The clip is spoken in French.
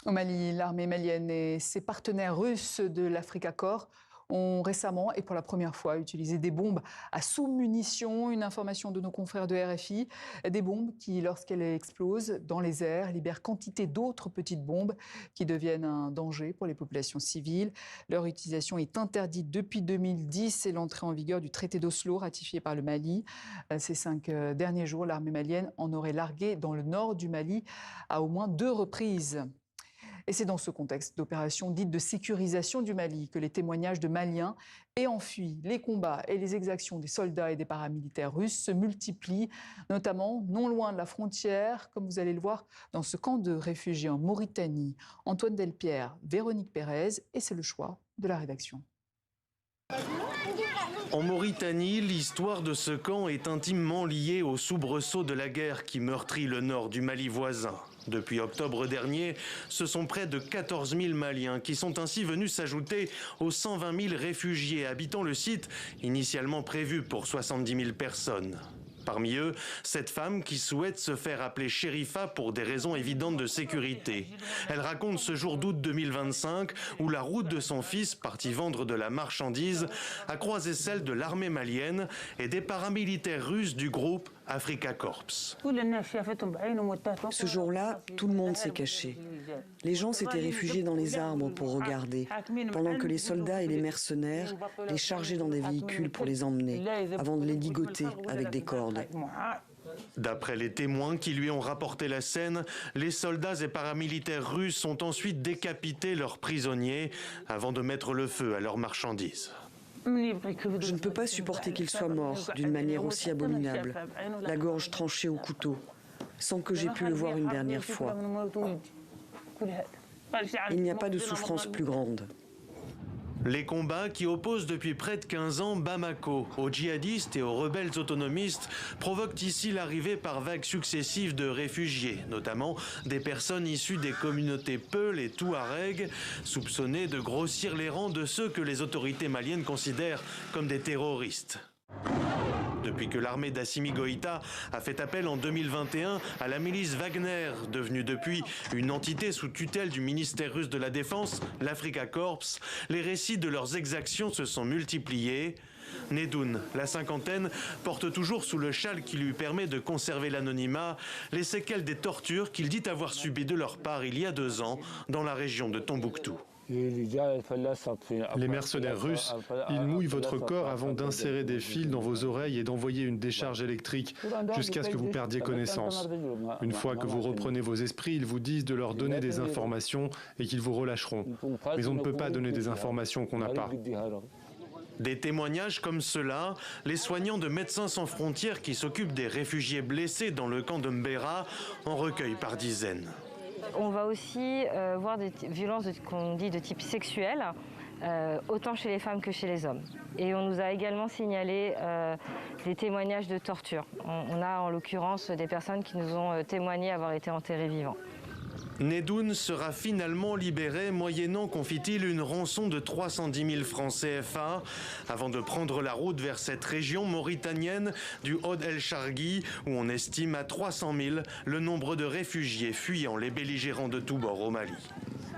Au Mali, l'armée malienne et ses partenaires russes de l'Africa Corps ont récemment et pour la première fois utilisé des bombes à sous-munitions. Une information de nos confrères de RFI. Des bombes qui, lorsqu'elles explosent dans les airs, libèrent quantité d'autres petites bombes qui deviennent un danger pour les populations civiles. Leur utilisation est interdite depuis 2010 et l'entrée en vigueur du traité d'Oslo ratifié par le Mali. Ces 5 derniers jours, l'armée malienne en aurait largué dans le nord du Mali à au moins 2 reprises. Et c'est dans ce contexte d'opération dite de sécurisation du Mali que les témoignages de Maliens ayant fui les combats et les exactions des soldats et des paramilitaires russes se multiplient, notamment non loin de la frontière, comme vous allez le voir dans ce camp de réfugiés en Mauritanie. Antoine Delpierre, Véronique Pérez, et c'est le choix de la rédaction. En Mauritanie, l'histoire de ce camp est intimement liée aux soubresauts de la guerre qui meurtrit le nord du Mali voisin. Depuis octobre dernier, ce sont près de 14 000 Maliens qui sont ainsi venus s'ajouter aux 120 000 réfugiés habitant le site, initialement prévu pour 70 000 personnes. Parmi eux, cette femme qui souhaite se faire appeler Sherifa pour des raisons évidentes de sécurité. Elle raconte ce jour d'août 2025 où la route de son fils, parti vendre de la marchandise, a croisé celle de l'armée malienne et des paramilitaires russes du groupe Africa Corps. Ce jour-là, tout le monde s'est caché. Les gens s'étaient réfugiés dans les arbres pour regarder, pendant que les soldats et les mercenaires les chargeaient dans des véhicules pour les emmener, avant de les ligoter avec des cordes. D'après les témoins qui lui ont rapporté la scène, les soldats et paramilitaires russes ont ensuite décapité leurs prisonniers avant de mettre le feu à leurs marchandises. Je ne peux pas supporter qu'il soit mort d'une manière aussi abominable, la gorge tranchée au couteau, sans que j'aie pu le voir une dernière fois. Il n'y a pas de souffrance plus grande. Les combats qui opposent depuis près de 15 ans Bamako aux djihadistes et aux rebelles autonomistes provoquent ici l'arrivée par vagues successives de réfugiés, notamment des personnes issues des communautés Peul et Touareg, soupçonnées de grossir les rangs de ceux que les autorités maliennes considèrent comme des terroristes. Depuis que l'armée d'Assimi Goïta a fait appel en 2021 à la milice Wagner, devenue depuis une entité sous tutelle du ministère russe de la Défense, l'Africa Corps, les récits de leurs exactions se sont multipliés. Nedoun, la cinquantaine, porte toujours sous le châle qui lui permet de conserver l'anonymat les séquelles des tortures qu'il dit avoir subies de leur part il y a 2 ans dans la région de Tombouctou. Les mercenaires russes, ils mouillent votre corps avant d'insérer des fils dans vos oreilles et d'envoyer une décharge électrique jusqu'à ce que vous perdiez connaissance. Une fois que vous reprenez vos esprits, ils vous disent de leur donner des informations et qu'ils vous relâcheront. Mais on ne peut pas donner des informations qu'on n'a pas. Des témoignages comme ceux-là, les soignants de Médecins sans frontières qui s'occupent des réfugiés blessés dans le camp de Mbera en recueillent par dizaines. On va aussi voir des violences qu'on dit de type sexuel, autant chez les femmes que chez les hommes. Et on nous a également signalé des témoignages de torture. On a en l'occurrence des personnes qui nous ont témoigné avoir été enterrées vivants. Nedoun sera finalement libéré moyennant, confie-t-il, une rançon de 310 000 francs CFA avant de prendre la route vers cette région mauritanienne du Haut El Chargui où on estime à 300 000 le nombre de réfugiés fuyant les belligérants de tous bords au Mali.